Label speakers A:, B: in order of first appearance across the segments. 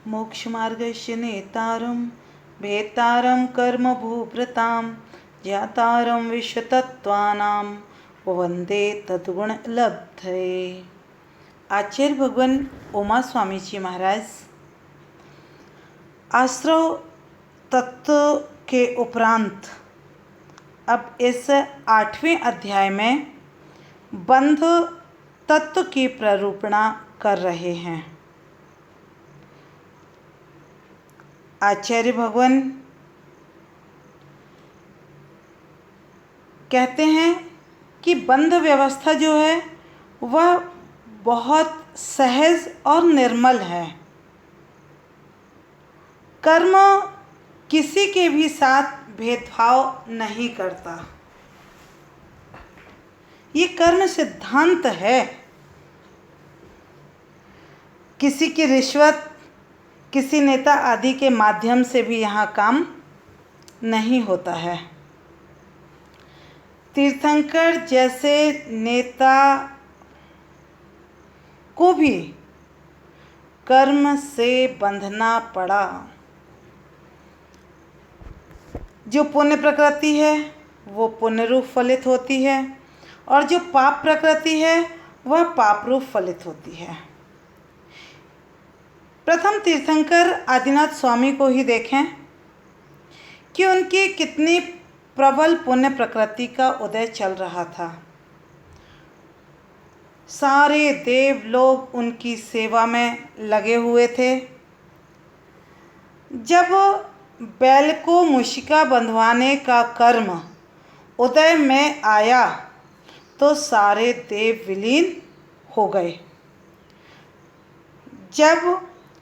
A: मोक्षमार्गस्य नेतारं भेतारं कर्मभूभृतां ज्ञातारं विश्वतत्त्वानां वंदे तद्गुणलब्धये। आचार्य भगवान उमा स्वामी जी महाराज आश्रव तत्व के उपरांत अब इस 8वें अध्याय में बंध तत्व की प्ररूपणा कर रहे हैं। आचार्य भगवान कहते हैं कि बंध व्यवस्था जो है वह बहुत सहज और निर्मल है। कर्म किसी के भी साथ भेदभाव नहीं करता। ये कर्म सिद्धांत है। किसी की रिश्वत, किसी नेता आदि के माध्यम से भी यहाँ काम नहीं होता है। तीर्थंकर जैसे नेता को भी कर्म से बंधना पड़ा। जो पुण्य प्रकृति है वो पुण्य रूप फलित होती है और जो पाप प्रकृति है वह पाप रूप फलित होती है। प्रथम तीर्थंकर आदिनाथ स्वामी को ही देखें कि उनकी कितनी प्रबल पुण्य प्रकृति का उदय चल रहा था। सारे देव लोग उनकी सेवा में लगे हुए थे। जब बैल को मूषिका बंधवाने का कर्म उदय में आया तो सारे देव विलीन हो गए। जब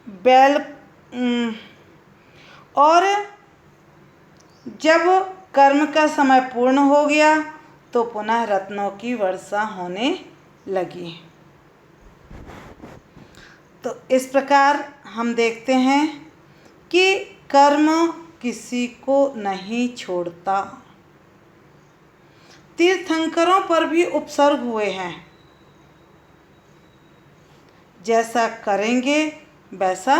A: बैल और जब कर्म का समय पूर्ण हो गया तो पुनः रत्नों की वर्षा होने लगी। तो इस प्रकार हम देखते हैं कि कर्म किसी को नहीं छोड़ता। तीर्थंकरों पर भी उपसर्ग हुए हैं। जैसा करेंगे वैसा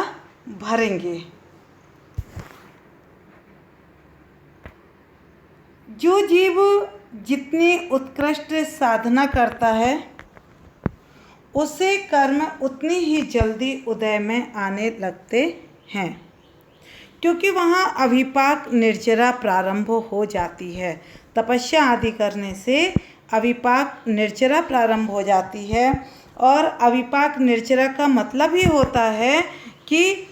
A: भरेंगे। जो जीव जितनी उत्कृष्ट साधना करता है उसे कर्म उतनी ही जल्दी उदय में आने लगते हैं, क्योंकि वहाँ अविपाक निर्जरा प्रारंभ हो जाती है। तपस्या आदि करने से अविपाक निर्जरा प्रारंभ हो जाती है और अविपाक निर्जरा का मतलब ही होता है कि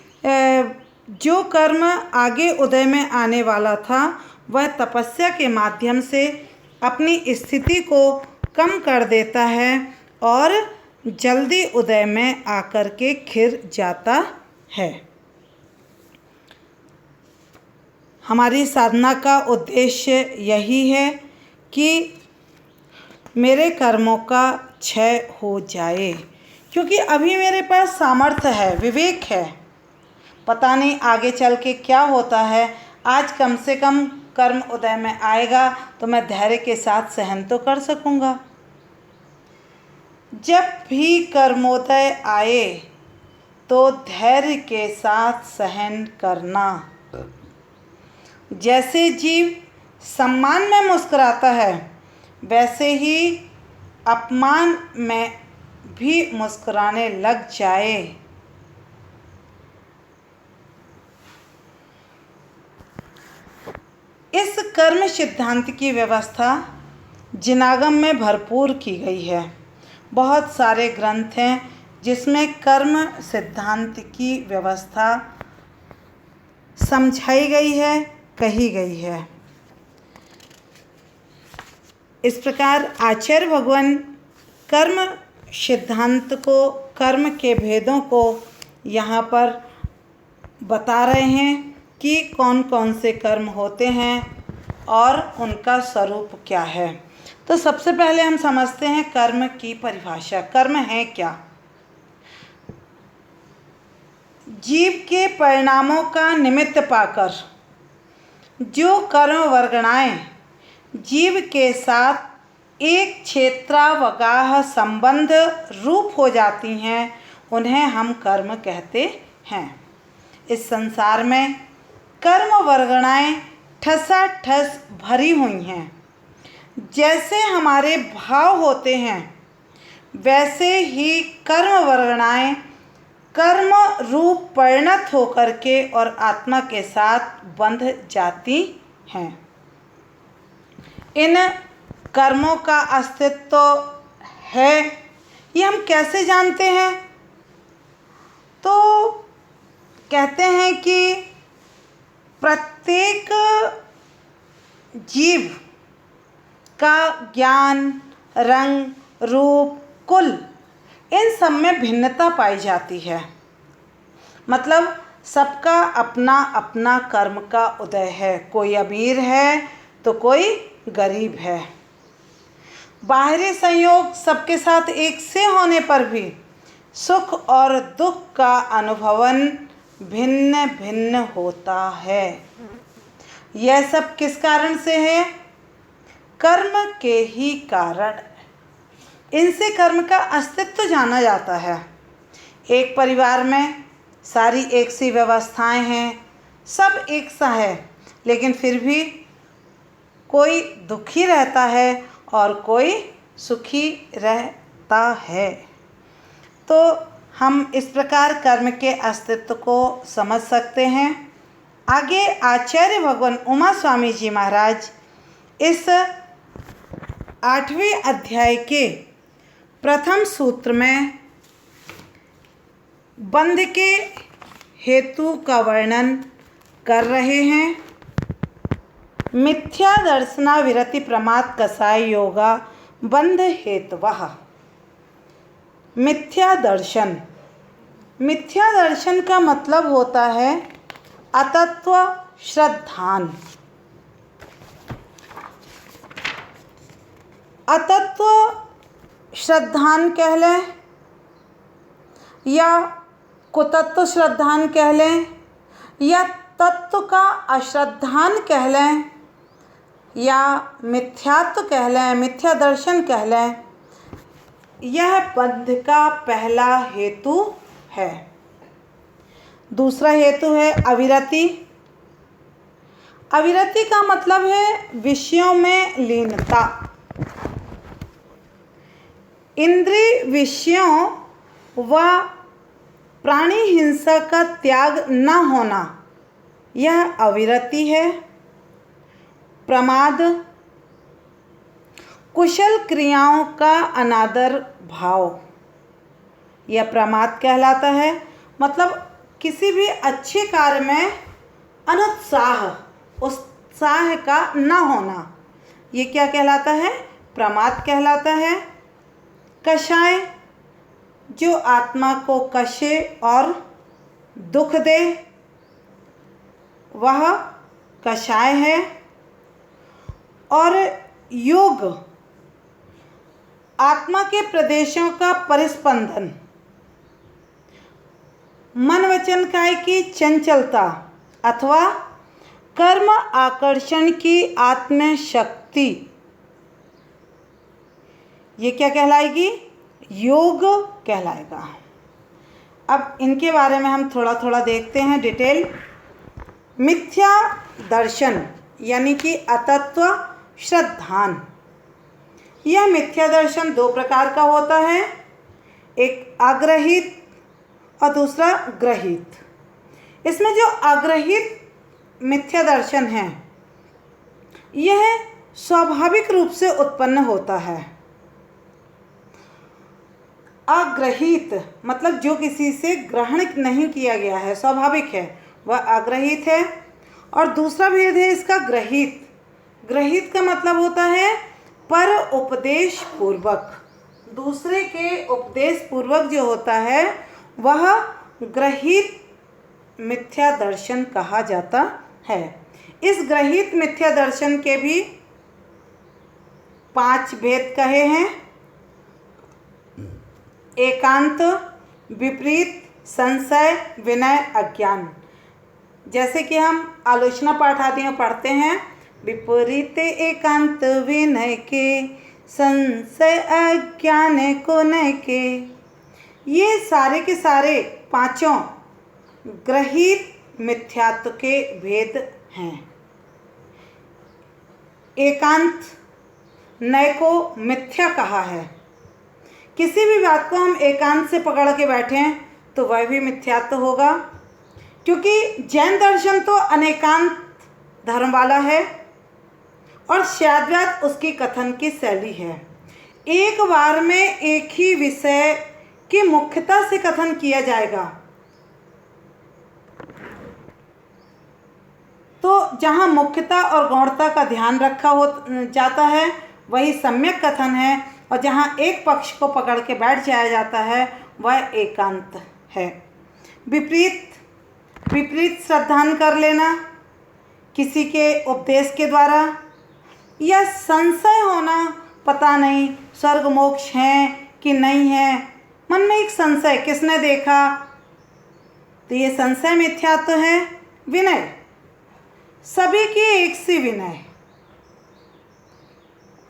A: जो कर्म आगे उदय में आने वाला था वह तपस्या के माध्यम से अपनी स्थिति को कम कर देता है और जल्दी उदय में आकर के खिर जाता है। हमारी साधना का उद्देश्य यही है कि मेरे कर्मों का क्षय हो जाए, क्योंकि अभी मेरे पास सामर्थ्य है, विवेक है। पता नहीं आगे चल के क्या होता है। आज कम से कम कर्म उदय में आएगा तो मैं धैर्य के साथ सहन तो कर सकूँगा। जब भी कर्मोदय आए तो धैर्य के साथ सहन करना। जैसे जीव सम्मान में मुस्कुराता है वैसे ही अपमान में भी मुस्कुराने लग जाए। इस कर्म सिद्धांत की व्यवस्था जिनागम में भरपूर की गई है। बहुत सारे ग्रंथ हैं जिसमें कर्म सिद्धांत की व्यवस्था समझाई गई है, कही गई है। इस प्रकार आचार्य भगवान कर्म सिद्धांत को, कर्म के भेदों को यहाँ पर बता रहे हैं कि कौन कौन से कर्म होते हैं और उनका स्वरूप क्या है। तो सबसे पहले हम समझते हैं कर्म की परिभाषा। कर्म है क्या? जीव के परिणामों का निमित्त पाकर जो कर्म वर्गणाएं जीव के साथ एक क्षेत्रावगाह संबंध रूप हो जाती हैं उन्हें हम कर्म कहते हैं। इस संसार में कर्म वर्गणाएं ठसाठस भरी हुई हैं। जैसे हमारे भाव होते हैं वैसे ही कर्म वर्गणाएं कर्म रूप परिणत होकर के और आत्मा के साथ बंध जाती हैं। इन कर्मों का अस्तित्व है ये हम कैसे जानते हैं? तो कहते हैं कि प्रत्येक जीव का ज्ञान, रंग, रूप, कुल इन सब में भिन्नता पाई जाती है। मतलब सबका अपना अपना कर्म का उदय है। कोई अमीर है तो कोई गरीब है। बाहरी संयोग सबके साथ एक से होने पर भी सुख और दुख का अनुभवन भिन्न भिन्न होता है। यह सब किस कारण से है? कर्म के ही कारण। इनसे कर्म का अस्तित्व जाना जाता है। एक परिवार में सारी एक सी व्यवस्थाएं हैं, सब एक सा है, लेकिन फिर भी कोई दुखी रहता है और कोई सुखी रहता है। तो हम इस प्रकार कर्म के अस्तित्व को समझ सकते हैं। आगे आचार्य भगवान उमा स्वामी जी महाराज इस 8वें अध्याय के प्रथम सूत्र में बंध के हेतु का वर्णन कर रहे हैं। मिथ्या दर्शना विरति प्रमाद कसाय योगा बंध हेतवः। मिथ्या दर्शन, मिथ्या दर्शन का मतलब होता है अतत्व श्रद्धान। अतत्व श्रद्धान कह लें या कुतत्व श्रद्धान कह लें या तत्व का अश्रद्धान कह लें या मिथ्यात्व कह लें, मिथ्या दर्शन कह लें, यह बंध का पहला हेतु है। दूसरा हेतु है अविरति। अविरति का मतलब है विषयों में लीनता। इंद्रिय विषयों व प्राणी हिंसा का त्याग न होना, यह अविरति है। प्रमाद, कुशल क्रियाओं का अनादर भाव, यह प्रमाद कहलाता है। मतलब किसी भी अच्छे कार्य में अनुत्साह, उत्साह का न होना, ये क्या कहलाता है? प्रमाद कहलाता है। कषाय, जो आत्मा को कषे और दुख दे, वह कषाय है। और योग, आत्मा के प्रदेशों का परिस्पंदन, मन वचन काय की चंचलता अथवा कर्म आकर्षण की आत्मशक्ति, ये क्या कहलाएगी? योग कहलाएगा। अब इनके बारे में हम थोड़ा थोड़ा देखते हैं डिटेल। मिथ्या दर्शन यानी कि अतत्व श्रद्धान, यह मिथ्या दर्शन दो प्रकार का होता है, एक अग्रहित और दूसरा ग्रहित। इसमें जो अग्रहित मिथ्या दर्शन है यह स्वाभाविक रूप से उत्पन्न होता है। अग्रहित मतलब जो किसी से ग्रहण नहीं किया गया है, स्वाभाविक है, वह अग्रहित है। और दूसरा भेद है इसका ग्रहित। ग्रहित का मतलब होता है पर उपदेश पूर्वक, दूसरे के उपदेश पूर्वक जो होता है वह ग्रहित मिथ्या दर्शन कहा जाता है। इस ग्रहित मिथ्या दर्शन के भी 5 भेद कहे हैं। एकांत, विपरीत, संशय, विनय, अज्ञान। जैसे कि हम आलोचना पाठ आदि में पढ़ते हैं, विपरीत एकांत विनय के, संशय अज्ञान को नय के। ये सारे के सारे 5 गृहीत मिथ्यात्व के भेद हैं। एकांत नय को मिथ्या कहा है। किसी भी बात को हम एकांत से पकड़ के बैठें तो वह भी मिथ्यात्व होगा, क्योंकि जैन दर्शन तो अनेकांत धर्म वाला है और शैववाद उसकी कथन की शैली है। एक बार में एक ही विषय की मुख्यता से कथन किया जाएगा, तो जहाँ मुख्यता और गौणता का ध्यान रखा हो जाता है वही सम्यक कथन है, और जहाँ एक पक्ष को पकड़ के बैठ जाया जाता है वह एकांत है। विपरीत श्रद्धान कर लेना किसी के उपदेश के द्वारा, या संशय होना, पता नहीं स्वर्ग मोक्ष है कि नहीं है, मन में एक संशय, किसने देखा, तो ये संशय मिथ्यात्व है। विनय, सभी की एक सी विनय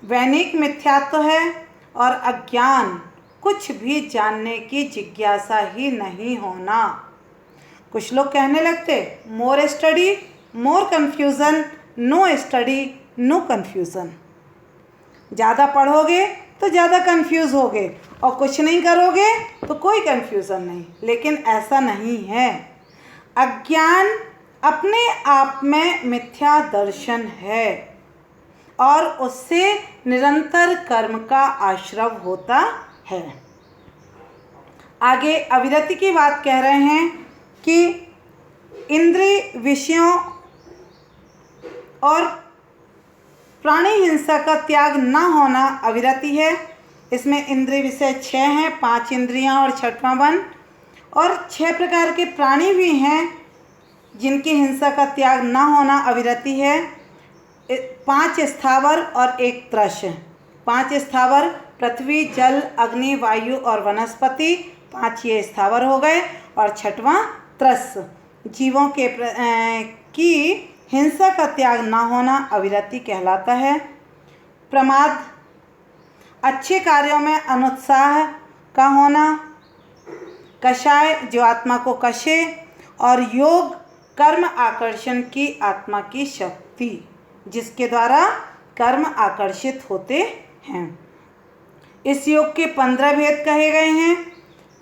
A: वैनिक मिथ्यात्व है, और अज्ञान कुछ भी जानने की जिज्ञासा ही नहीं होना। कुछ लोग कहने लगते more study more confusion, no study no confusion. ज़्यादा पढ़ोगे तो ज़्यादा कन्फ्यूज़ होगे, और कुछ नहीं करोगे तो कोई कन्फ्यूज़न नहीं। लेकिन ऐसा नहीं है। अज्ञान अपने आप में मिथ्या दर्शन है, और उससे निरंतर कर्म का आश्रव होता है। आगे अविरति की बात कह रहे हैं कि इंद्रिय विषयों और प्राणी हिंसा का त्याग न होना अविरति है। इसमें इंद्रिय विषय 6 हैं, 5 इंद्रियां और 6वां मन, और 6 प्रकार के प्राणी भी हैं जिनकी हिंसा का त्याग न होना अविरति है। 5 स्थावर और 1 त्रश। 5 स्थावर पृथ्वी, जल, अग्नि, वायु और वनस्पति, 5 ये स्थावर हो गए, और 6वां त्रस जीवों के की हिंसा का त्याग ना होना अविरति कहलाता है। प्रमाद, अच्छे कार्यों में अनुत्साह का होना। कषाय, जो आत्मा को कषे, और योग, कर्म आकर्षण की आत्मा की शक्ति, जिसके द्वारा कर्म आकर्षित होते हैं। इस योग के 15 भेद कहे गए हैं,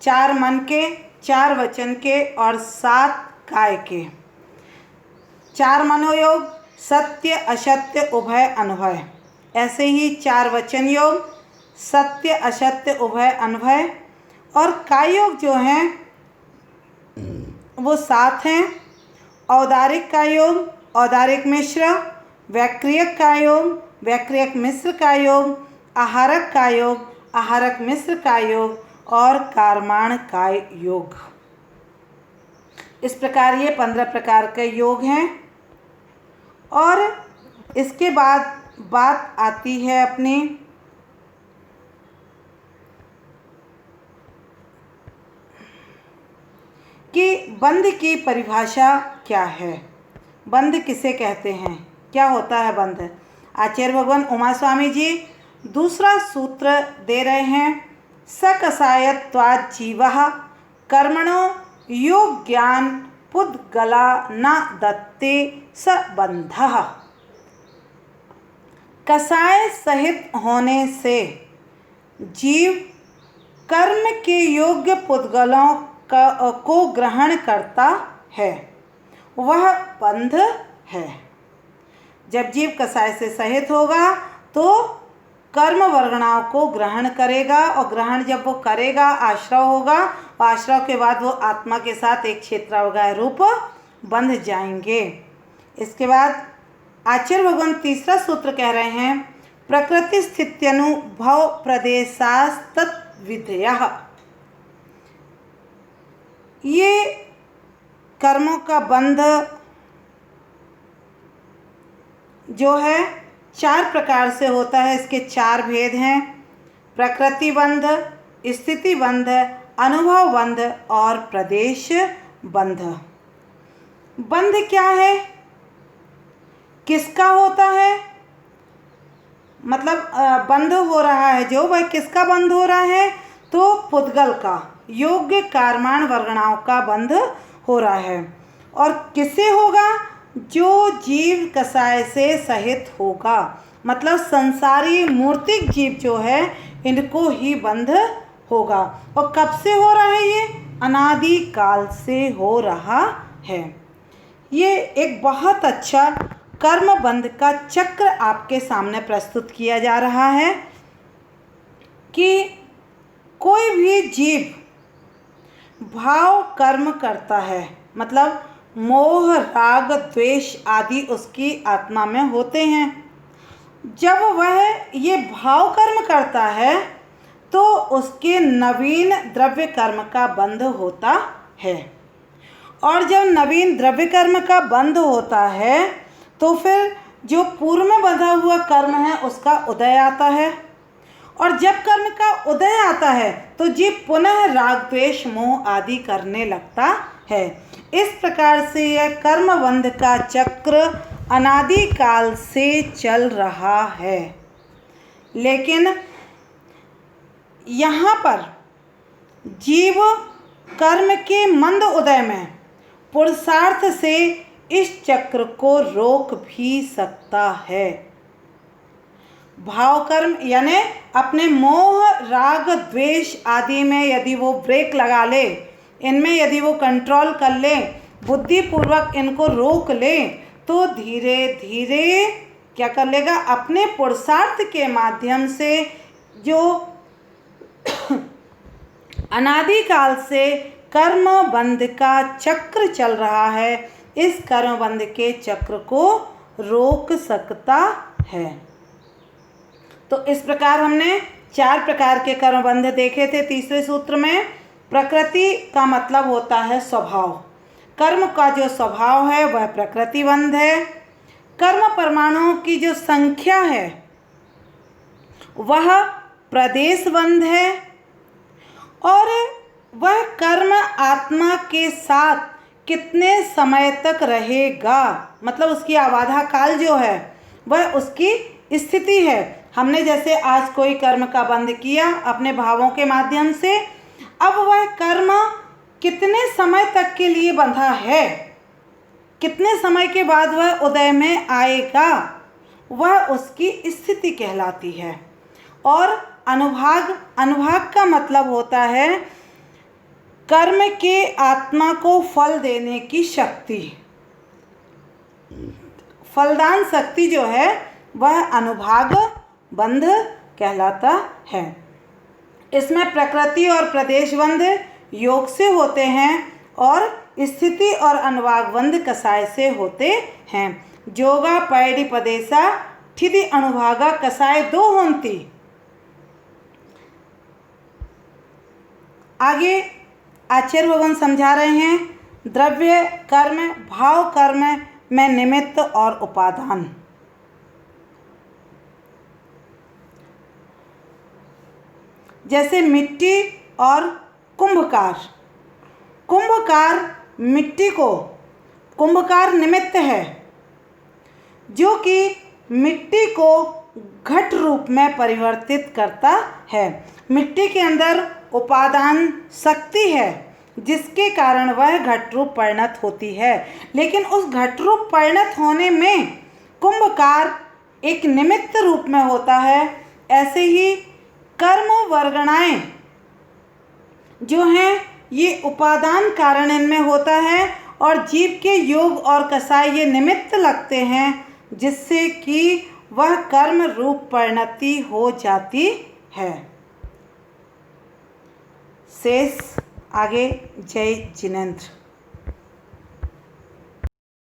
A: 4 मन के, 4 वचन के और 7 काय के। 4 मनोयोग, सत्य असत्य उभय अनुभय। ऐसे ही 4 वचन योग, सत्य असत्य उभय अनुभय, और काय योग जो हैं वो 7 हैं। औदारिक का योग, औदारिक मिश्र, वैक्रियक का योग, वैक्रियक मिश्र का योग, आहारक का योग, आहारक मिश्र का योग, और कारमाण का योग। इस प्रकार ये 15 प्रकार के योग हैं। और इसके बाद बात आती है अपनी कि बंध की परिभाषा क्या है, बंध किसे कहते हैं, क्या होता है बंध। आचार्य भगवान उमा स्वामी जी दूसरा सूत्र दे रहे हैं, सकसायत्वात् जीवः कर्मणो योग ज्ञान पुद्गला न दत्ते स बंधः। कसाय सहित होने से जीव कर्म के योग्य पुद्गलों को ग्रहण करता है, वह बंध है। जब जीव कसाय से सहित होगा तो कर्म वर्गणाओं को ग्रहण करेगा, और ग्रहण जब वो करेगा आश्रव होगा, और आश्रव के बाद वो आत्मा के साथ एक क्षेत्रावगाह रूप बंध जाएंगे। इसके बाद आचार्य भगवान तीसरा सूत्र कह रहे हैं, प्रकृति स्थित्यनुभव प्रदेशास्तद्विधयः। ये कर्मों का बंध जो है 4 प्रकार से होता है। इसके 4 भेद हैं, प्रकृति बंध, स्थिति बंध, अनुभव बंध और प्रदेश बंध। बंध क्या है, किसका होता है, मतलब बंध हो रहा है जो, वह किसका बंध हो रहा है, तो पुद्गल का, योग्य कारमान वर्गणाओं का बंध हो रहा है। और किससे होगा? जो जीव कसाय से सहित होगा, मतलब संसारी मूर्तिक जीव जो है इनको ही बंध होगा। और कब से हो रहा है? ये अनादि काल से हो रहा है। ये एक बहुत अच्छा कर्म बंध का चक्र आपके सामने प्रस्तुत किया जा रहा है कि कोई भी जीव भाव कर्म करता है, मतलब मोह राग द्वेष आदि उसकी आत्मा में होते हैं। जब वह ये भाव कर्म करता है तो उसके नवीन द्रव्य कर्म का बंध होता है। और जब नवीन द्रव्य कर्म का बंध होता है तो फिर जो पूर्व में बंधा हुआ कर्म है उसका उदय आता है। और जब कर्म का उदय आता है तो जीव पुनः राग द्वेष मोह आदि करने लगता है। इस प्रकार से यह कर्म बंध का चक्र अनादि काल से चल रहा है। लेकिन यहाँ पर जीव कर्म के मंद उदय में पुरुषार्थ से इस चक्र को रोक भी सकता है। भाव कर्म यानी अपने मोह राग द्वेष आदि में यदि वो ब्रेक लगा ले, इनमें यदि वो कंट्रोल कर ले, बुद्धिपूर्वक इनको रोक ले, तो धीरे धीरे क्या कर लेगा? अपने पुरुषार्थ के माध्यम से जो अनादि काल से कर्म बंध का चक्र चल रहा है, इस कर्म बंध के चक्र को रोक सकता है। तो इस प्रकार हमने 4 प्रकार के कर्मबंध देखे थे। तीसरे सूत्र में प्रकृति का मतलब होता है स्वभाव। कर्म का जो स्वभाव है वह प्रकृति बंध है। कर्म परमाणुओं की जो संख्या है वह प्रदेश बंध है। और वह कर्म आत्मा के साथ कितने समय तक रहेगा, मतलब उसकी आबाधा काल जो है वह उसकी स्थिति है। हमने जैसे आज कोई कर्म का बंध किया अपने भावों के माध्यम से, अब वह कर्म कितने समय तक के लिए बंधा है, कितने समय के बाद वह उदय में आएगा, वह उसकी स्थिति कहलाती है। और अनुभाग का मतलब होता है कर्म के आत्मा को फल देने की शक्ति। फलदान शक्ति जो है वह अनुभाग बंध कहलाता है। इसमें प्रकृति और प्रदेश बंध योग से होते हैं और स्थिति और अनुभाग बंध कसाय से होते हैं। जोगा पैडी पदेशा ठिधि अनुभागा कसाय 2 होंती। आगे आचार्य भगवान समझा रहे हैं द्रव्य कर्म भाव कर्म में निमित्त और उपादान। जैसे मिट्टी और कुंभकार। कुंभकार मिट्टी को, कुंभकार निमित्त है जो कि मिट्टी को घट रूप में परिवर्तित करता है। मिट्टी के अंदर उपादान शक्ति है जिसके कारण वह घट रूप परिणत होती है। लेकिन उस घट रूप परिणत होने में कुंभकार एक निमित्त रूप में होता है। ऐसे ही कर्म वर्गणाएं जो हैं ये उपादान कारण इनमें होता है और जीव के योग और कसाय ये निमित्त लगते हैं जिससे कि वह कर्म रूप परिणति हो जाती है। शेष आगे। जय जिनेंद्र।